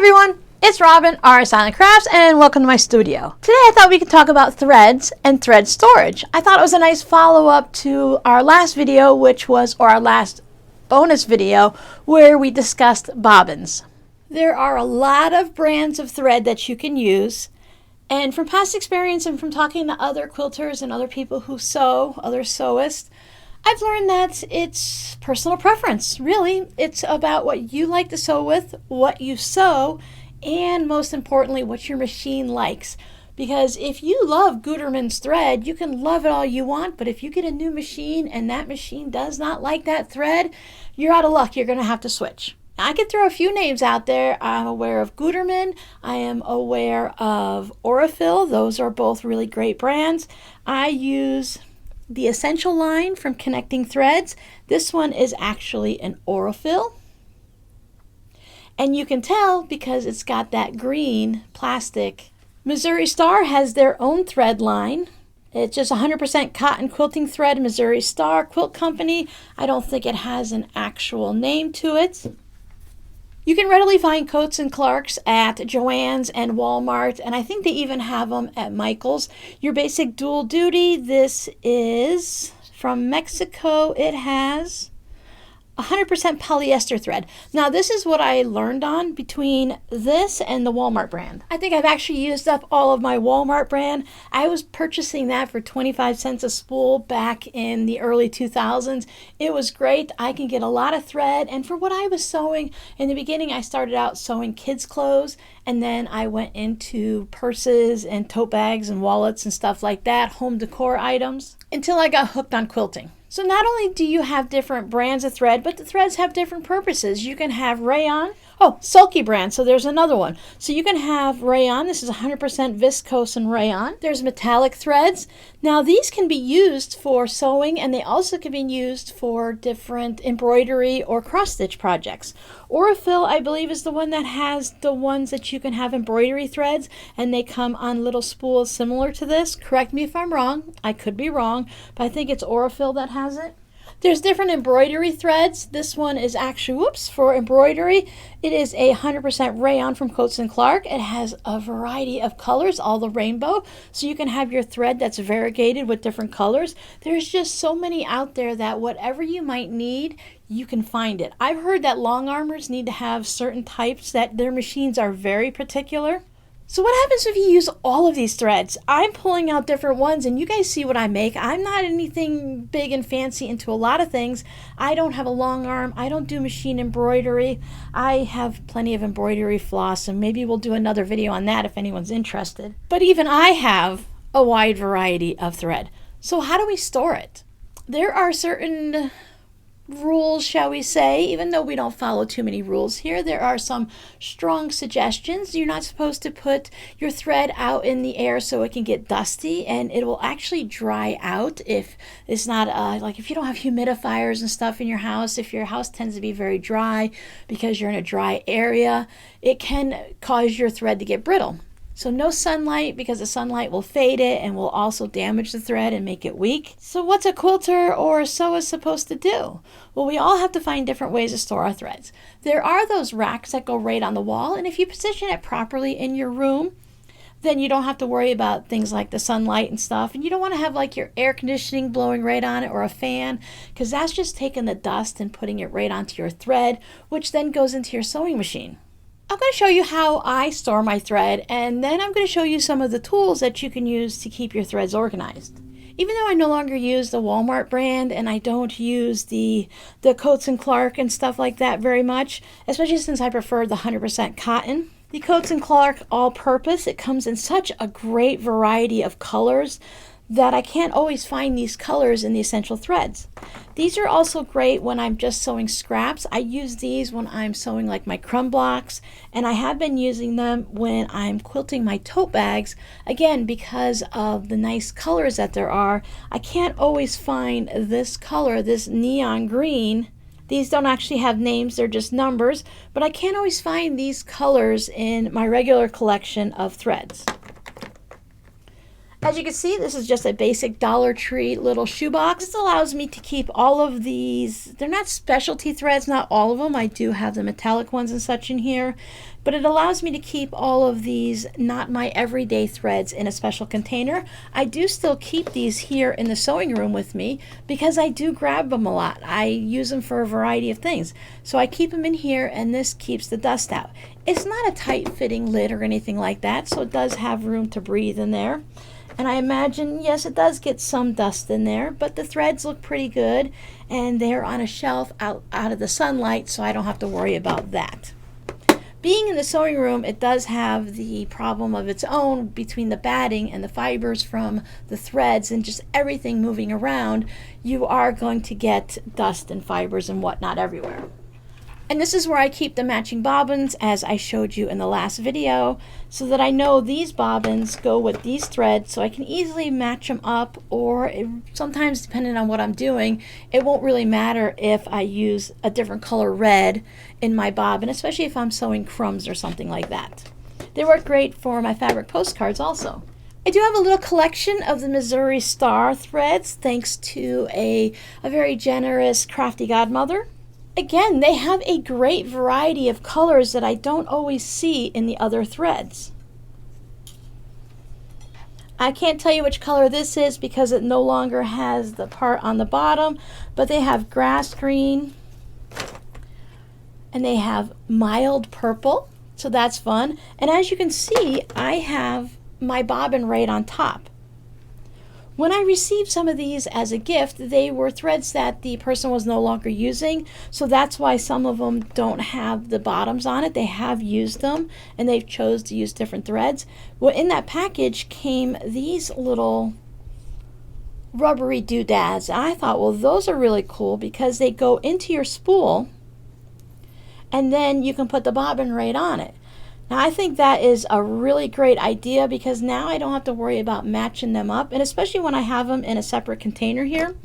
everyone, it's Robin, R Silent Crafts, and welcome to my studio. Today I thought we could talk about threads and thread storage. I thought it was a nice follow-up to our last video, our last bonus video, where we discussed bobbins. There are a lot of brands of thread that you can use, and from past experience and from talking to other quilters and other people who sew, other sewists, I've learned that it's personal preference, really. It's about what you like to sew with, what you sew, and most importantly, what your machine likes. Because if you love Gutermann's thread, you can love it all you want, but if you get a new machine and that machine does not like that thread, you're out of luck. You're going to have to switch. I could throw a few names out there. I'm aware of Gutermann. I am aware of Aurifil. Those are both really great brands. I use the Essential line from Connecting Threads. This one is actually an Aurifil. And you can tell because it's got that green plastic. Missouri Star has their own thread line. It's just 100% cotton quilting thread, Missouri Star Quilt Company. I don't think it has an actual name to it. You can readily find Coats and Clark's at Joann's and Walmart, and I think they even have them at Michael's. Your basic dual duty, this is from Mexico. It has 100% polyester thread. Now this is what I learned on between this and the Walmart brand. I think I've actually used up all of my Walmart brand. I was purchasing that for 25 cents a spool back in the early 2000s. It was great. I can get a lot of thread, and for what I was sewing in the beginning, I started out sewing kids clothes, and then I went into purses and tote bags and wallets and stuff like that, home decor items, until I got hooked on quilting. So not only do you have different brands of thread, but the threads have different purposes. You can have rayon. Oh, Sulky brand, so there's another one. So you can have rayon. This is 100% viscose and rayon. There's metallic threads. Now these can be used for sewing, and they also can be used for different embroidery or cross-stitch projects. Aurifil, I believe, is the one that has the ones that you can have embroidery threads, and they come on little spools similar to this. Correct me if I'm wrong. I could be wrong, but I think it's Aurifil that has it. There's different embroidery threads. This one is actually, for embroidery. It is 100% rayon from Coats and Clark. It has a variety of colors, all the rainbow. So you can have your thread that's variegated with different colors. There's just so many out there that whatever you might need, you can find it. I've heard that long armers need to have certain types, that their machines are very particular. So what happens if you use all of these threads? I'm pulling out different ones, and you guys see what I make. I'm not anything big and fancy into a lot of things. I don't have a long arm. I don't do machine embroidery. I have plenty of embroidery floss, and maybe we'll do another video on that if anyone's interested. But even I have a wide variety of thread. So how do we store it? There are certain rules, shall we say, even though we don't follow too many rules here. There are some strong suggestions. You're not supposed to put your thread out in the air so it can get dusty, and it will actually dry out if it's not like if you don't have humidifiers and stuff in your house. If your house tends to be very dry because you're in a dry area, it can cause your thread to get brittle. So no sunlight, because the sunlight will fade it and will also damage the thread and make it weak. So what's a quilter or a sewer supposed to do? Well, we all have to find different ways to store our threads. There are those racks that go right on the wall, and if you position it properly in your room, then you don't have to worry about things like the sunlight and stuff. And you don't want to have like your air conditioning blowing right on it or a fan, because that's just taking the dust and putting it right onto your thread, which then goes into your sewing machine. I'm going to show you how I store my thread, and then I'm going to show you some of the tools that you can use to keep your threads organized. Even though I no longer use the Walmart brand and I don't use the Coats and Clark and stuff like that very much, especially since I prefer the 100% cotton. The Coats and Clark all-purpose, it comes in such a great variety of colors that I can't always find these colors in the essential threads. These are also great when I'm just sewing scraps. I use these when I'm sewing like my crumb blocks, and I have been using them when I'm quilting my tote bags. Again, because of the nice colors that there are, I can't always find this color, this neon green. These don't actually have names, they're just numbers, but I can't always find these colors in my regular collection of threads. As you can see, this is just a basic Dollar Tree little shoebox. This allows me to keep all of these. They're not specialty threads, not all of them. I do have the metallic ones and such in here. But it allows me to keep all of these not my everyday threads in a special container. I do still keep these here in the sewing room with me because I do grab them a lot. I use them for a variety of things. So I keep them in here, and this keeps the dust out. It's not a tight fitting lid or anything like that, so it does have room to breathe in there. And I imagine, yes, it does get some dust in there, but the threads look pretty good, and they're on a shelf out of the sunlight, so I don't have to worry about that. Being in the sewing room, it does have the problem of its own between the batting and the fibers from the threads and just everything moving around. You are going to get dust and fibers and whatnot everywhere. And this is where I keep the matching bobbins, as I showed you in the last video, so that I know these bobbins go with these threads, so I can easily match them up, or sometimes, depending on what I'm doing, it won't really matter if I use a different color red in my bobbin, especially if I'm sewing crumbs or something like that. They work great for my fabric postcards also. I do have a little collection of the Missouri Star threads, thanks to a very generous Crafty Godmother. Again, they have a great variety of colors that I don't always see in the other threads. I can't tell you which color this is because it no longer has the part on the bottom, but they have grass green and they have mild purple, so that's fun. And as you can see, I have my bobbin right on top. When I received some of these as a gift, they were threads that the person was no longer using, so that's why some of them don't have the bottoms on it. They have used them, and they've chose to use different threads. Well, in that package came these little rubbery doodads. I thought, well, those are really cool because they go into your spool, and then you can put the bobbin right on it. Now, I think that is a really great idea because now I don't have to worry about matching them up, and especially when I have them in a separate container here.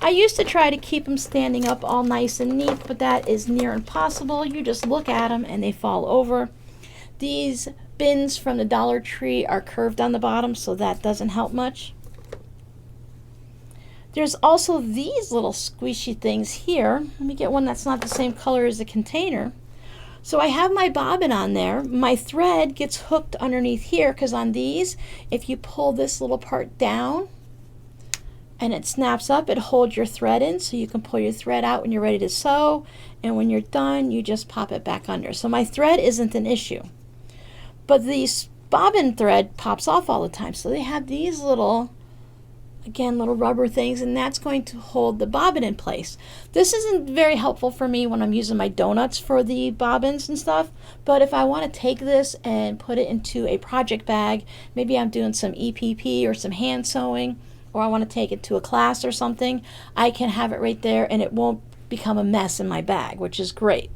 I used to try to keep them standing up all nice and neat, but that is near impossible. You just look at them and they fall over. These bins from the Dollar Tree are curved on the bottom, so that doesn't help much. There's also these little squishy things here. Let me get one that's not the same color as the container. So I have my bobbin on there. My thread gets hooked underneath here because on these, if you pull this little part down and it snaps up, it holds your thread in, so you can pull your thread out when you're ready to sew, and when you're done, you just pop it back under. So my thread isn't an issue. But the bobbin thread pops off all the time, so they have these little, again, little rubber things, and that's going to hold the bobbin in place. This isn't very helpful for me when I'm using my donuts for the bobbins and stuff, but if I want to take this and put it into a project bag, maybe I'm doing some EPP or some hand sewing, or I want to take it to a class or something, I can have it right there and it won't become a mess in my bag, which is great.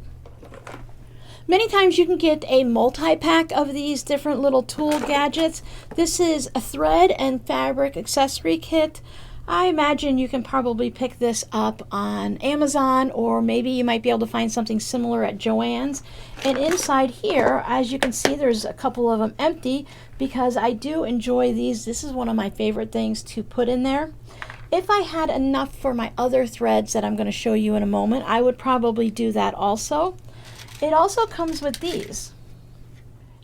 Many times you can get a multi-pack of these different little tool gadgets. This is a thread and fabric accessory kit. I imagine you can probably pick this up on Amazon, or maybe you might be able to find something similar at Joann's. And inside here, as you can see, there's a couple of them empty because I do enjoy these. This is one of my favorite things to put in there. If I had enough for my other threads that I'm going to show you in a moment, I would probably do that also. It also comes with these.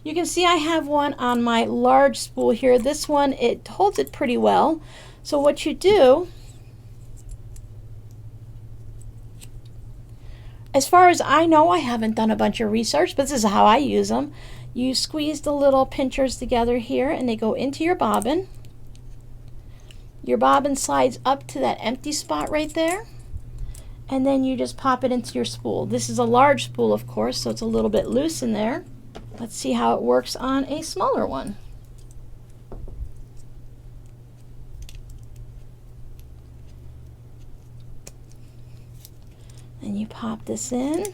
You can see I have one on my large spool here. This one, it holds it pretty well. So what you do, as far as I know, I haven't done a bunch of research, but this is how I use them. You squeeze the little pinchers together here and they go into your bobbin. Your bobbin slides up to that empty spot right there, and then you just pop it into your spool. This is a large spool, of course, so it's a little bit loose in there. Let's see how it works on a smaller one. And you pop this in.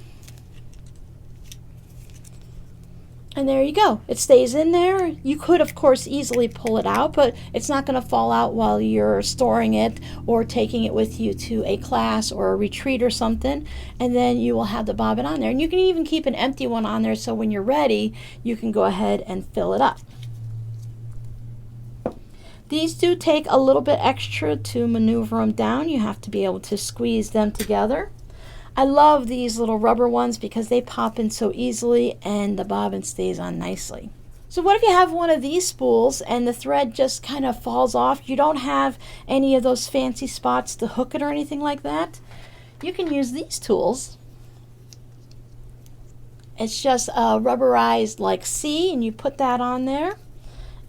And there you go. It stays in there. You could, of course, easily pull it out, but it's not going to fall out while you're storing it or taking it with you to a class or a retreat or something. And then you will have the bobbin on there. And you can even keep an empty one on there, so when you're ready, you can go ahead and fill it up. These do take a little bit extra to maneuver them down. You have to be able to squeeze them together. I love these little rubber ones because they pop in so easily and the bobbin stays on nicely. So what if you have one of these spools and the thread just kind of falls off? You don't have any of those fancy spots to hook it or anything like that. You can use these tools. It's just a rubberized like C, and you put that on there.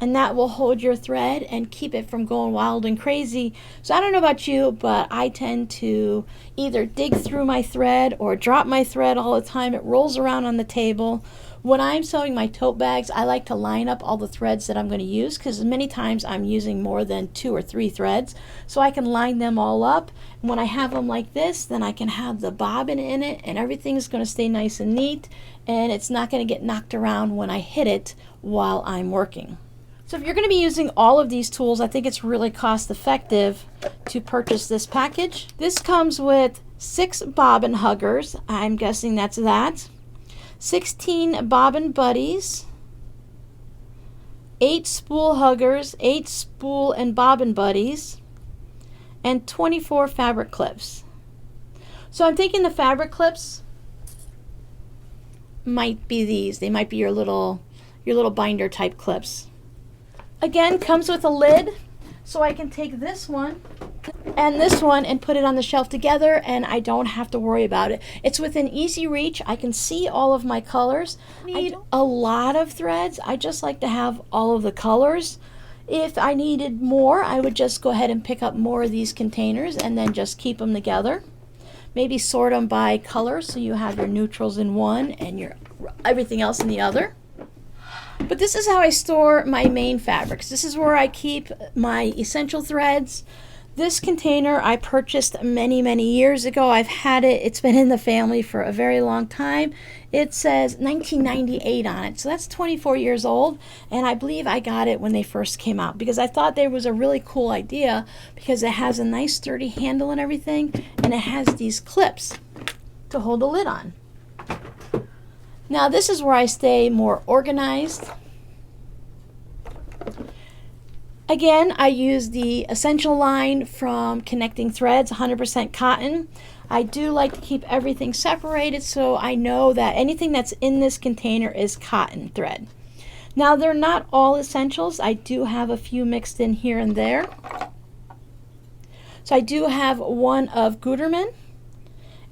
And that will hold your thread and keep it from going wild and crazy. So I don't know about you, but I tend to either dig through my thread or drop my thread all the time. It rolls around on the table. When I'm sewing my tote bags, I like to line up all the threads that I'm going to use, because many times I'm using more than 2 or 3 threads. So I can line them all up. And when I have them like this, then I can have the bobbin in it and everything's going to stay nice and neat. And it's not going to get knocked around when I hit it while I'm working. So if you're going to be using all of these tools, I think it's really cost effective to purchase this package. This comes with 6 bobbin huggers. I'm guessing that's that. 16 bobbin buddies. 8 spool huggers, 8 spool and bobbin buddies, and 24 fabric clips. So I'm thinking the fabric clips might be these. They might be your little binder type clips. Again, comes with a lid, so I can take this one and put it on the shelf together, and I don't have to worry about it. It's within easy reach. I can see all of my colors. I need a lot of threads. I just like to have all of the colors. If I needed more, I would just go ahead and pick up more of these containers and then just keep them together. Maybe sort them by color, so you have your neutrals in one and your everything else in the other. But this is how I store my main fabrics. This is where I keep my essential threads. This container I purchased many, many years ago. I've had it. It's been in the family for a very long time. It says 1998 on it, so that's 24 years old, and I believe I got it when they first came out because I thought there was a really cool idea because it has a nice sturdy handle and everything, and it has these clips to hold the lid on. Now this is where I stay more organized. Again, I use the Essential line from Connecting Threads, 100% cotton. I do like to keep everything separated so I know that anything that's in this container is cotton thread. Now they're not all essentials. I do have a few mixed in here and there. So I do have one of Gutermann,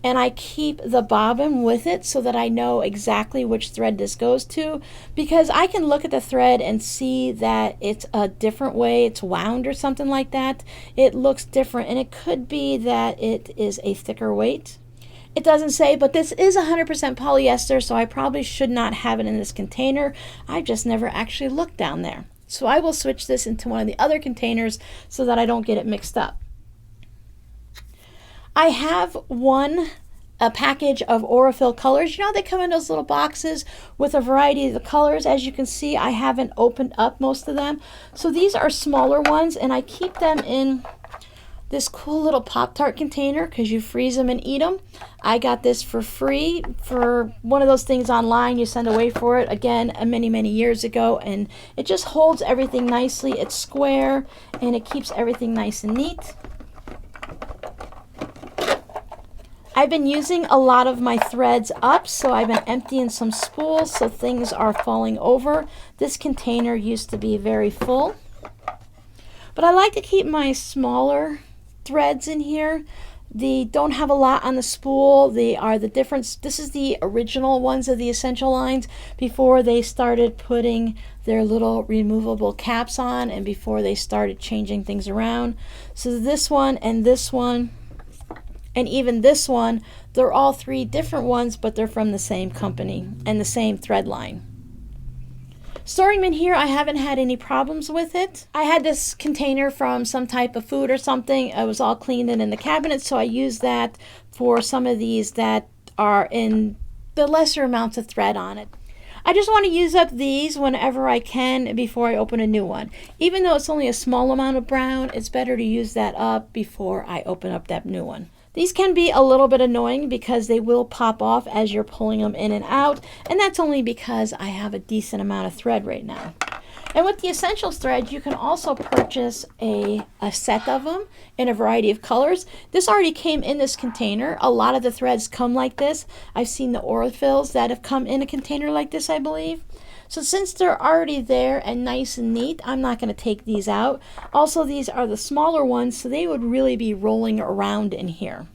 and I keep the bobbin with it so that I know exactly which thread this goes to, because I can look at the thread and see that it's a different way, it's wound or something like that. It looks different, and it could be that it is a thicker weight. It doesn't say, but this is 100% polyester, so I probably should not have it in this container. I've just never actually looked down there. So I will switch this into one of the other containers so that I don't get it mixed up. I have a package of Aurifil colors. You know, they come in those little boxes with a variety of the colors. As you can see, I haven't opened up most of them. So these are smaller ones, and I keep them in this cool little Pop-Tart container because you freeze them and eat them. I got this for free for one of those things online you send away for it, again, many, many years ago, and it just holds everything nicely. It's square, and it keeps everything nice and neat. I've been using a lot of my threads up, so I've been emptying some spools so things are falling over. This container used to be very full. But I like to keep my smaller threads in here. They don't have a lot on the spool. They are the difference. This is the original ones of the Essential lines before they started putting their little removable caps on and before they started changing things around. So this one and this one, and even this one, they're all 3 different ones, but they're from the same company and the same thread line. Storing them in here, I haven't had any problems with it. I had this container from some type of food or something. It was all cleaned in the cabinet, so I used that for some of these that are in the lesser amounts of thread on it. I just want to use up these whenever I can before I open a new one. Even though it's only a small amount of brown, it's better to use that up before I open up that new one. These can be a little bit annoying because they will pop off as you're pulling them in and out, and that's only because I have a decent amount of thread right now. And with the Essentials threads, you can also purchase a set of them in a variety of colors. This already came in this container. A lot of the threads come like this. I've seen the Aurifils that have come in a container like this, I believe. So since they're already there and nice and neat, I'm not going to take these out. Also, these are the smaller ones, so they would really be rolling around in here.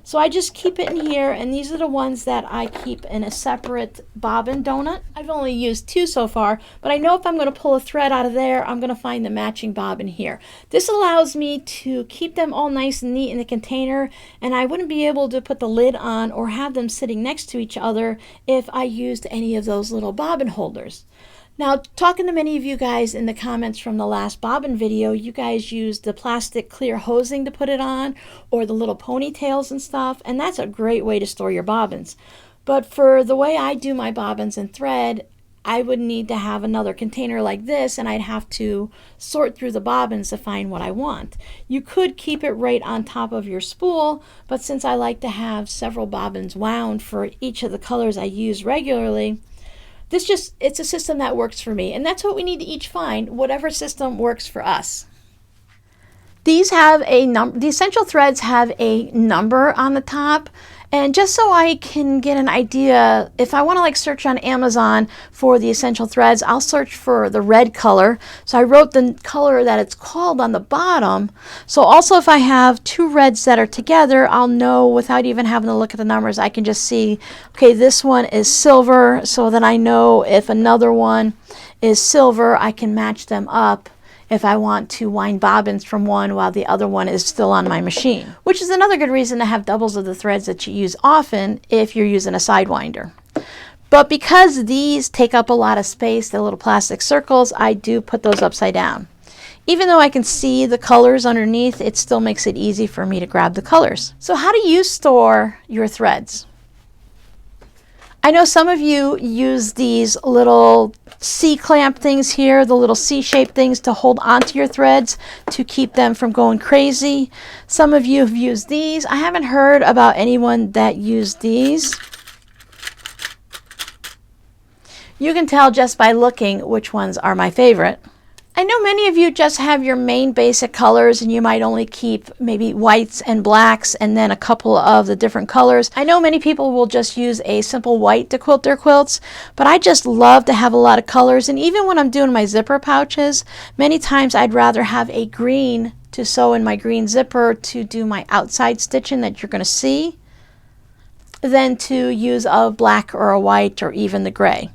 So I just keep it in here, and these are the ones that I keep in a separate bobbin donut. I've only used 2 so far, but I know if I'm going to pull a thread out of there, I'm going to find the matching bobbin here. This allows me to keep them all nice and neat in the container, and I wouldn't be able to put the lid on or have them sitting next to each other if I used any of those little bobbin holders. Now, talking to many of you guys in the comments from the last bobbin video, you guys used the plastic clear hosing to put it on, or the little ponytails and stuff, and that's a great way to store your bobbins. But for the way I do my bobbins and thread, I would need to have another container like this, and I'd have to sort through the bobbins to find what I want. You could keep it right on top of your spool, but since I like to have several bobbins wound for each of the colors I use regularly, it's a system that works for me, and that's what we need to each find, whatever system works for us. These have a number. The Essential threads have a number on the top, and just so I can get an idea, if I want to like search on Amazon for the Essential threads, I'll search for the red color. So I wrote the color that it's called on the bottom. So also if I have 2 reds that are together, I'll know without even having to look at the numbers. I can just see, okay, this one is silver, so then I know if another one is silver, I can match them up if I want to wind bobbins from one while the other one is still on my machine. Which is another good reason to have doubles of the threads that you use often if you're using a sidewinder. But because these take up a lot of space, the little plastic circles, I do put those upside down. Even though I can see the colors underneath, it still makes it easy for me to grab the colors. So how do you store your threads? I know some of you use these little C-clamp things here, the little C-shaped things to hold onto your threads to keep them from going crazy. Some of you have used these. I haven't heard about anyone that used these. You can tell just by looking which ones are my favorite. I know many of you just have your main basic colors and you might only keep maybe whites and blacks and then a couple of the different colors. I know many people will just use a simple white to quilt their quilts, but I just love to have a lot of colors, and even when I'm doing my zipper pouches, many times I'd rather have a green to sew in my green zipper to do my outside stitching that you're going to see than to use a black or a white or even the gray.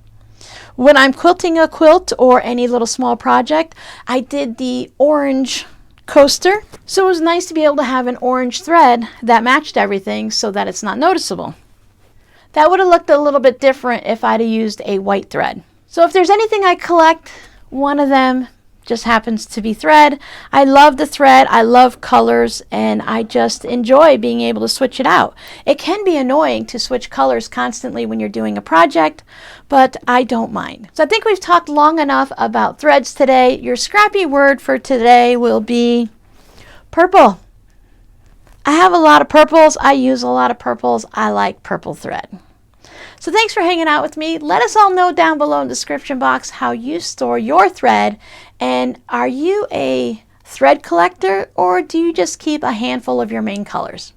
When I'm quilting a quilt or any little small project, I did the orange coaster. So it was nice to be able to have an orange thread that matched everything so that it's not noticeable. That would have looked a little bit different if I'd have used a white thread. So if there's anything I collect, one of them just happens to be thread. I love the thread, I love colors, and I just enjoy being able to switch it out. It can be annoying to switch colors constantly when you're doing a project, but I don't mind. So I think we've talked long enough about threads today. Your scrappy word for today will be purple. I have a lot of purples. I use a lot of purples. I like purple thread. So thanks for hanging out with me. Let us all know down below in the description box how you store your thread, and are you a thread collector or do you just keep a handful of your main colors?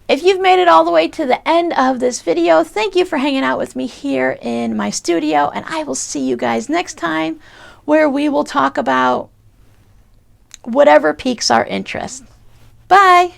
If you've made it all the way to the end of this video, thank you for hanging out with me here in my studio, and I will see you guys next time where we will talk about whatever piques our interest. Bye!